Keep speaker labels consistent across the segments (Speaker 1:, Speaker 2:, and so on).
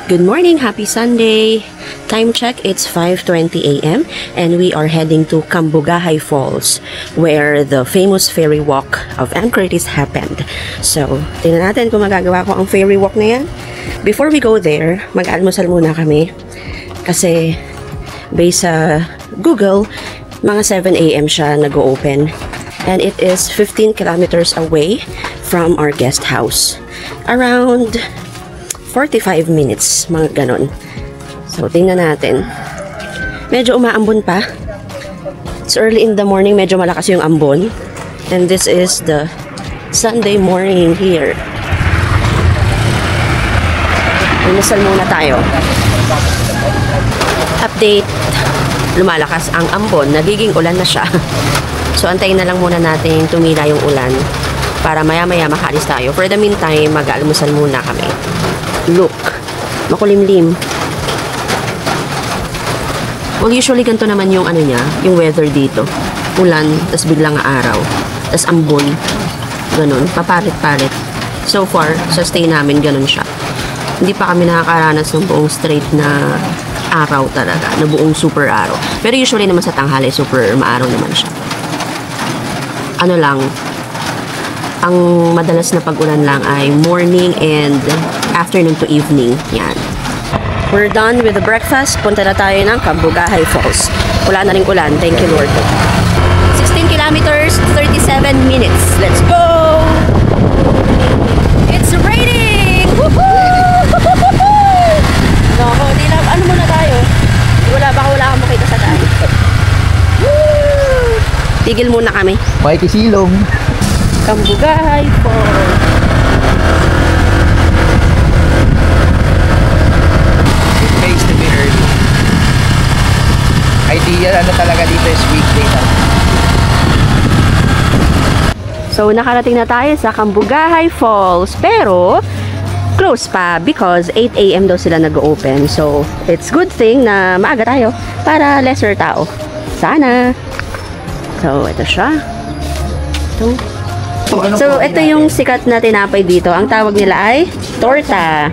Speaker 1: Good morning, happy Sunday. Time check, it's 5:20 a.m. and we are heading to Cambugahay Falls where the famous ferry walk of Ann Curtis happened. So, tingnan natin kung magagawa ko ang ferry walk na yan. Before we go there, mag-almusal muna kami kasi based sa Google, mga 7 a.m. siya nag-open and it is 15 kilometers away from our guest house. Around 45 minutes, mga ganon. So, tingnan natin. Medyo umaambon pa. It's early in the morning, medyo malakas yung ambon. And this is the Sunday morning here. Almusal muna tayo. Update. Lumalakas ang ambon. Nagiging ulan na siya. So, antayin na lang muna natin tumila yung ulan para maya-maya makalis tayo. For the meantime, mag-almusal muna kami. Look, makulimlim. Well, usually ganito naman yung ano niya, yung weather dito. Ulan, tas biglang araw, tas ambon. Ganun, papalit-palit. So far, sa stay namin, ganun siya. Hindi pa kami nakakaranas ng buong straight na araw talaga, na buong super araw. Pero usually naman sa tanghali, super maaraw naman siya. Ano lang, ang madalas na pag-ulan lang ay morning and afternoon to evening. Yan. We're done with the breakfast. Punta na tayo ng Cambugahay Falls. Wala na ring ulan. Thank you, Lord. 16 kilometers, 37 minutes. Let's go! It's raining! Woohoo! Nako, di na, ano muna tayo? Baka wala kang makita sa daan. Woo! Tigil muna kami.
Speaker 2: Pakikisilong.
Speaker 1: Cambugahay Falls.
Speaker 2: It pays to be early. Ideal ano talaga dito is weekday na.
Speaker 1: So, nakarating na tayo sa Cambugahay Falls. Pero, close pa because 8 a.m. daw sila nag-open. So, it's good thing na maaga tayo para lesser tao. Sana. So, ito siya. Ito. So, ito yung sikat na tinapay dito. Ang tawag nila ay torta.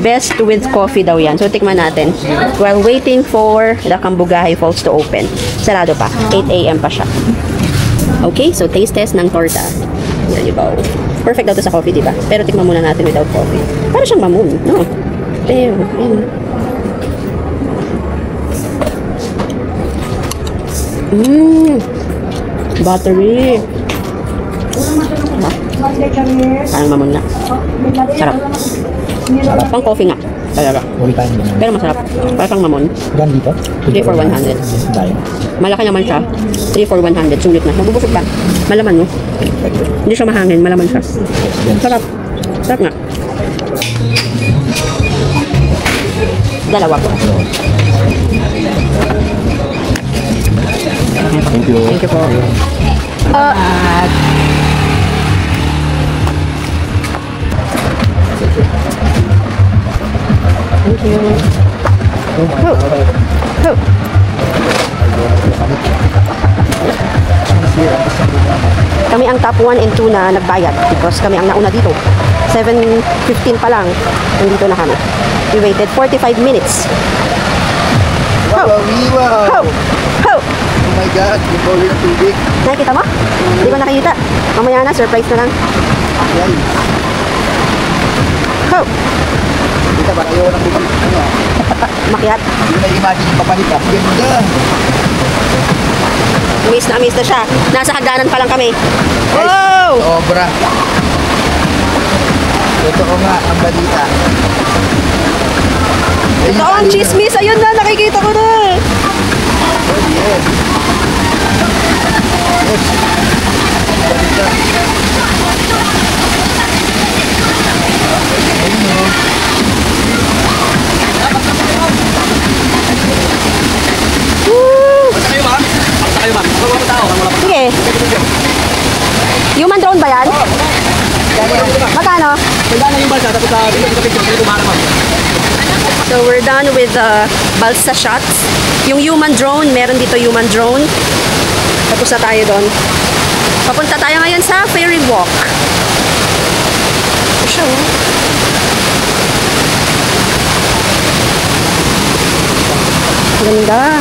Speaker 1: Best with coffee daw yan. So, tikman natin. While waiting for the Cambugahay Falls to open. Sarado pa. 8 a.m. pa siya. Okay, so taste test ng torta. Yan yung bowl. Perfect daw to sa coffee, diba? Pero tikman muna natin without coffee. Para siyang mamoon, no? Pero, yun. Buttery. Parang mamon nga. Sarap.
Speaker 2: Sarap.
Speaker 1: Pang coffee nga. Talaga. Pero masarap. Parang mamon.
Speaker 2: Gan dito?
Speaker 1: 3 for 100. Malaki naman siya. 3 for 100. Sulit na. Magbubusog pa. Malaman, no? Hindi siya mahangin. Malaman siya. Sarap. Sarap nga. Dalawa po.
Speaker 2: Thank you.
Speaker 1: Thank you po. Thank you. Oh. Oh. Kami ang top 1 and 2 na nagbayad because kami ang nauna dito. 7:15 pa lang. Nandito na kami. We waited 45 minutes.
Speaker 2: Wow! Wow!
Speaker 1: Ho! Ho!
Speaker 2: Oh my God! Yung bawin ng tubig.
Speaker 1: Nakikita mo? Hindi ko nakikita. Mamaya na, surprise na lang.
Speaker 2: Yan.
Speaker 1: Ho!
Speaker 2: Kita ba? Ayaw ng tubig. Ano?
Speaker 1: Makiat.
Speaker 2: Hindi na imagine yung papalit ah. Ganda!
Speaker 1: Amaze na siya. Nasa hagdanan pa lang kami. Wow!
Speaker 2: Sobra. Totoo nga ang balita.
Speaker 1: Ito ang chismis. Ayun na, nakikita ko na.
Speaker 2: Oh yes. Yes. Balita.
Speaker 1: Sige. Human drone ba yan? Magkano?
Speaker 2: Kailangan yung balsa, tapos dito kumarang mo.
Speaker 1: So we're done with the balsa shots. Yung human drone, meron dito human drone. Tapos na tayo doon. Papunta tayo ngayon sa ferry walk. Ito siya, oh. Ganda.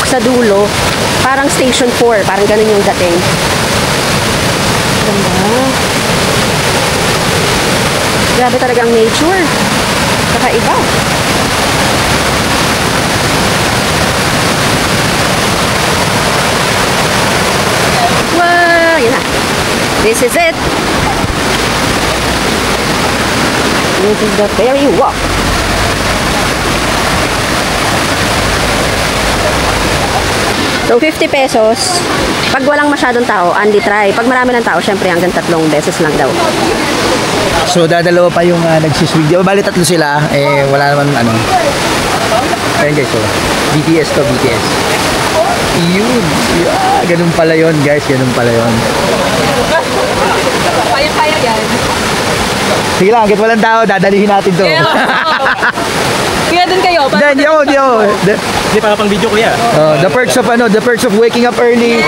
Speaker 1: Sa dulo, parang station 4, parang ganun yung dating. Ganda. Grabe talaga ang nature. Kakaiba. Wow, yun na. This is it. This is the ferry walk. So, 50 pesos. Pag walang masyadong tao, Andy try. Pag marami ng tao, syempre hanggang 3 beses lang daw.
Speaker 2: So, dadalawa pa yung nagsiswing. Di ba, bali 3 sila. Eh, wala naman ano. Ayan guys, so. BTS to, BTS. Yun. Yeah, ganun pala yun, guys. Ganun pala yun.
Speaker 3: Kaya-kaya yan.
Speaker 2: Sige lang, kahit walang tao, dadalihin natin to.
Speaker 3: Kaya dun kayo.
Speaker 2: Di ako.
Speaker 4: Hindi para pang video kuya.
Speaker 2: The perks of waking up early.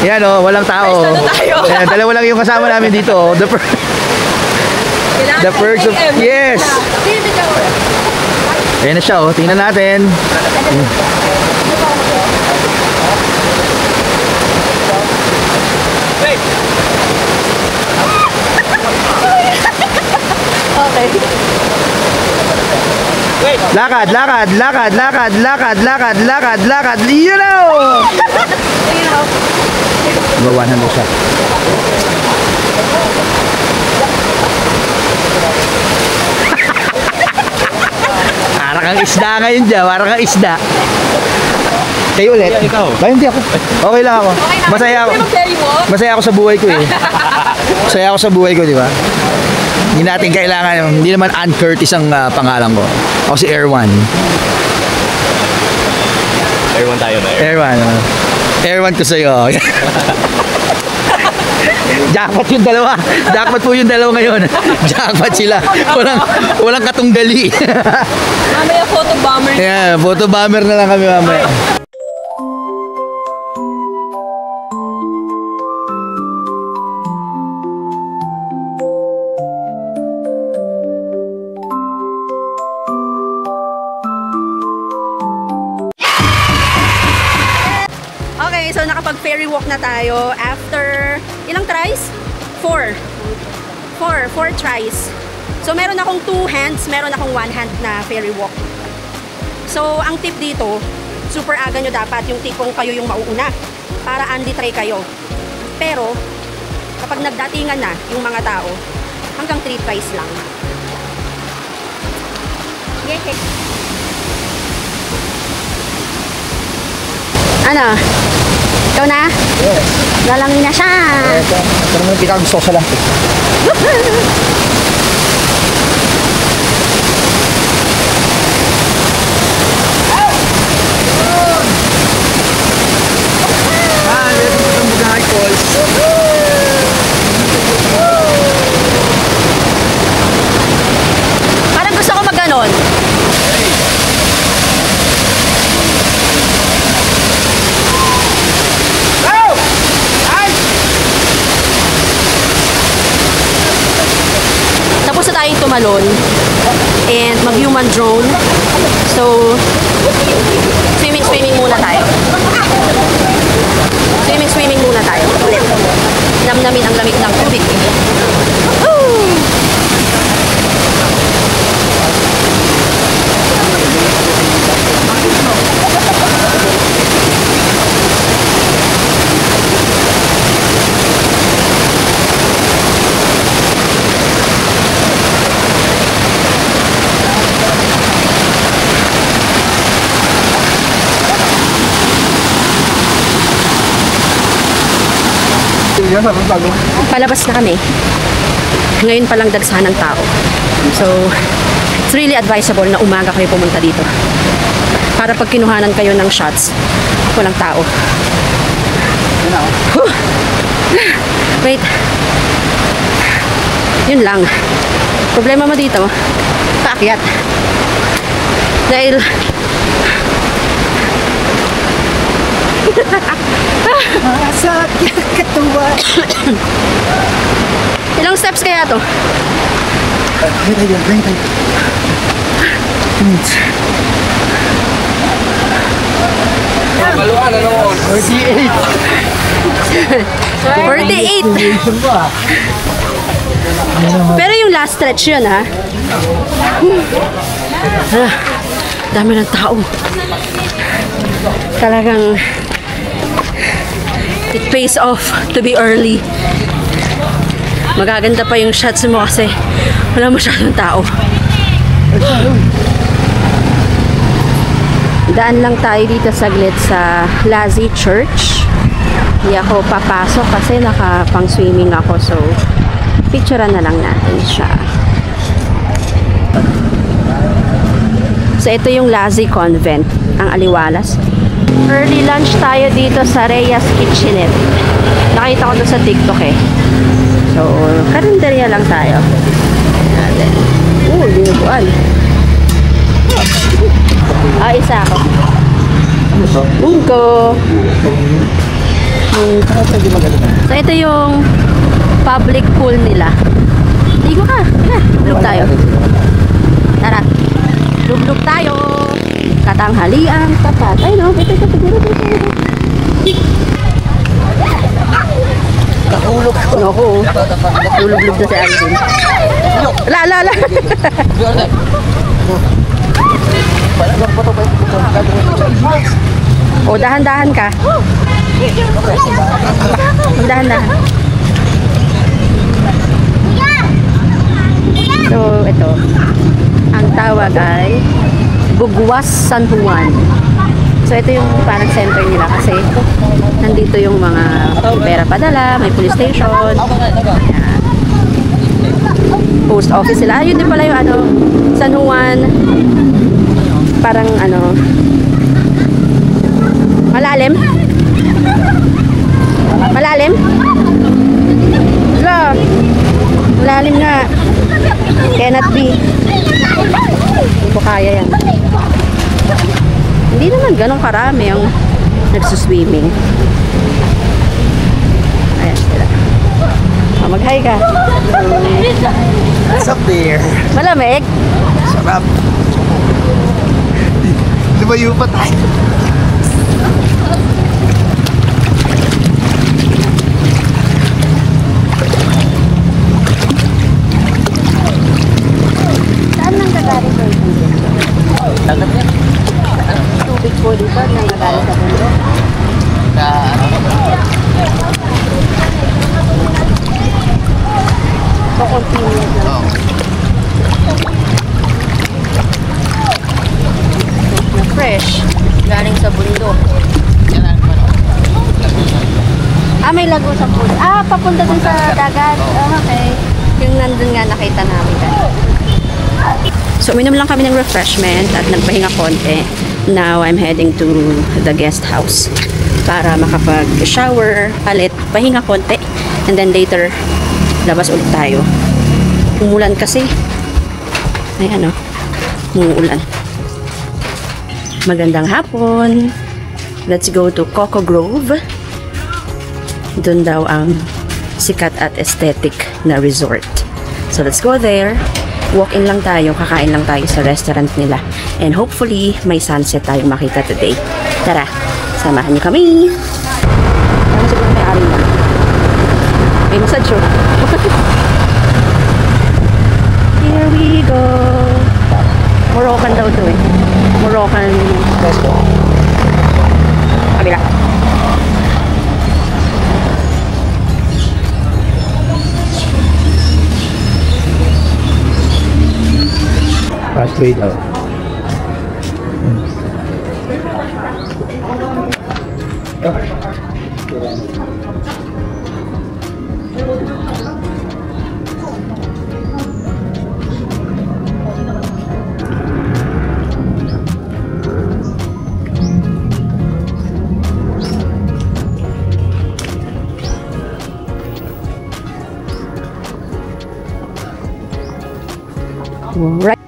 Speaker 2: Yan walang tao.
Speaker 3: First, ano tayo?
Speaker 2: Yan, dalawa lang yung kasama namin dito. The perks of, yes. Ayan na siya, tingnan natin.
Speaker 3: Okay.
Speaker 2: Lakad. You know! Gawanan mo siya. Parang kang isda ngayon dyan. Parang kang isda. Kayo ulit?
Speaker 4: Ikaw.
Speaker 2: Ba, hindi ako. Okay lang ako. Masaya ako. Masaya ako sa buhay ko eh. Masaya ako sa buhay ko, di ba? Hindi natin kailangan, hindi naman Ann Curtis ang pangalan ko. Ako si Airwan.
Speaker 4: Airwan tayo na.
Speaker 2: Airwan. Airwan ko sa'yo. Jackpot yung dalawa. Jackpot po yung dalawa ngayon. Jackpot sila. Walang katunggali.
Speaker 3: Mamaya photo bomber.
Speaker 2: Yeah, photo bomber na lang kami mamaya.
Speaker 1: Okay, so nakapag-ferry walk na tayo after ilang tries? 4 tries. So meron akong 2 hands, meron akong 1 hand na ferry walk. So ang tip dito, super aga nyo dapat yung tipong kayo yung mauuna para Andy try kayo. Pero kapag nagdatingan na yung mga tao, hanggang 3 tries lang. Yeah. Ano? Ikaw na?
Speaker 2: Yes.
Speaker 1: Lalangin na siya.
Speaker 2: Ito naman yung pinakagusto ko sa lahat.
Speaker 1: Parang gusto ko mag-ganon. Tapos na tayong tumalon and mag-human drone. So, swimming muna tayo. Swimming muna tayo. Ulit. Namnamin ang lamig ng tubig. Woo! Palabas na kami. Ngayon palang dagsahan ng tao. So, it's really advisable na umaga kayo pumunta dito. Para pag kinuhanan kayo ng shots, walang tao. Wait. Yun lang. Problema mo dito, paakyat. Dahil ilang steps kaya to?
Speaker 2: Maluan, ano?
Speaker 1: 48. Pero yung last stretch yun, ha? Dami ng tao. Talagang it pays off to be early. Magaganda pa yung shots mo kasi wala masyadong tao. Daan lang tayo dito saglit sa Lazi Church. Hindi ako papasok kasi nakapang swimming ako, so picturean na lang natin siya. So ito yung Lazi Convent, ang Aliwalas. Early lunch tayo dito sa Reyes Kitchenette. Nakita ko doon sa TikTok eh. So, karinderya lang tayo. Natin. Dinuguan. Isa ako. Mungko. So, ito yung public pool nila. Ligo ka. Lug tayo. Tara. Lug tayo. Katanghalian. Tapat. Ay no. Ito.
Speaker 2: Nakahulog ko.
Speaker 1: Ako. Lulub na si Alvin. La. O, dahan-dahan ka. Dahan-dahan. So, ito. Ang tawag ay Bugwas San Juan. So, ito yung parang center nila kasi nandito yung mga pera padala, may police station. Ayan. Post office sila. Ayun din pala yung ano, San Juan. Parang ano, malalim? Malalim? Wala. Malalim nga. Cannot be. Hindi ko kaya yan. Hindi naman ganun karami ang nagsuswimming. Ayan sila. Mag-hi ka.
Speaker 2: What's up there?
Speaker 1: Malamig?
Speaker 2: Sarap. Lumayo pa tayo.
Speaker 1: Saan nang gagaling ko yung tubig? Tubig po dito nang gagaling sa mundo. So, continuous lang. Fresh. Galing sa bundok. May lago sa pool. Papunta dun sa dagat. Okay. Yung nandun nga nakita namin. So, uminom lang kami ng refreshment at nagpahinga konti. Now, I'm heading to the guest house para makapag-shower, palit, pahinga konti. And then later, labas ulit tayo. Umulan kasi. Ayan o. Umuulan. Magandang hapon. Let's go to Coco Grove. Doon daw ang sikat at aesthetic na resort. So let's go there. Walk-in lang tayo, kakain lang tayo sa restaurant nila. And hopefully, may sunset tayong makita today. Tara, samahan niyo kami. Ano siguro may-ari na? May massage oh. Here we go. Moroccan daw to eh. Moroccan. Kabila.
Speaker 2: Straight out.
Speaker 1: Right.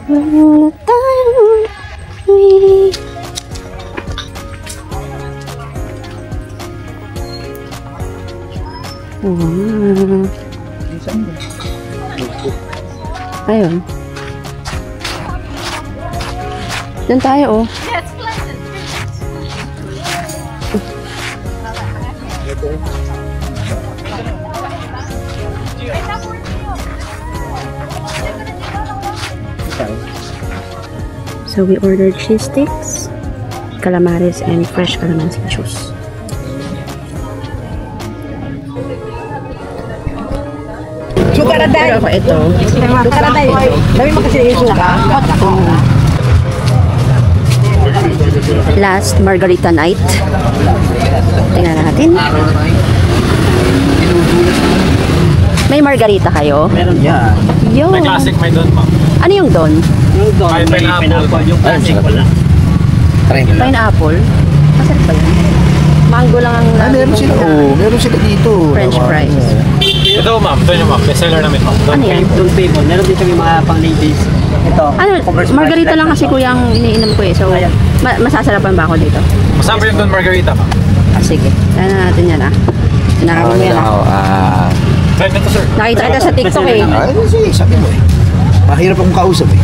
Speaker 1: Wala tayong uwi. Ayun. Doon tayo, oh. So we ordered cheese sticks, calamares, and fresh calamansi juice.
Speaker 2: Suka na
Speaker 1: Pero ako ito.
Speaker 2: Suka na tayo. Dami mo kasi yung suka.
Speaker 1: Last margarita night. Tingnan natin. May margarita kayo?
Speaker 2: Meron yan.
Speaker 1: Yo.
Speaker 4: May classic, may doon, ma'am.
Speaker 1: Ano yung don?
Speaker 2: Yung doon,
Speaker 4: May pineapple.
Speaker 2: Yung classic wala. Try mo lang.
Speaker 1: Pineapple? Masarap ba yan? Mango lang ang
Speaker 2: Meron sila. Oo, meron sila dito.
Speaker 1: French fries.
Speaker 4: Ito, ma'am. Ito yung ma'am. Bestseller namin, ma'am.
Speaker 1: Ano yan?
Speaker 2: Don't pay mo. Meron dito yung mga pang-ladies. Ito.
Speaker 1: Ano, margarita lang kasi kuya ang iniinom ko eh. So, masasarapan ba ako dito?
Speaker 4: Masama yung doon margarita, ma'am.
Speaker 1: Ah, sige. Kaya natin yan ah. Nakakita mo yan ah.
Speaker 4: Try nito, sir.
Speaker 1: Nakita kita sa TikTok eh.
Speaker 2: Sige, sabi mo eh. Mahirap akong kausap eh.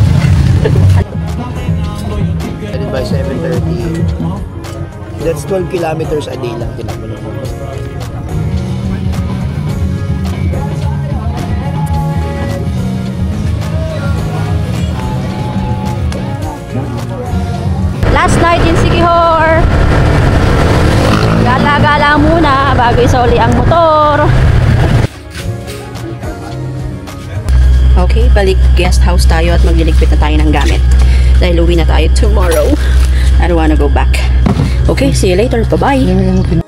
Speaker 2: Headed by 7:30. That's 12 kilometers a day lang tinapon ako.
Speaker 1: Last night in Siquijor. Gala-gala muna bago isoli ang motor. Okay, balik guest house tayo at magliligpit na tayo ng gamit. Dahil uwi na tayo tomorrow. I don't wanna go back. Okay, see you later. Bye-bye.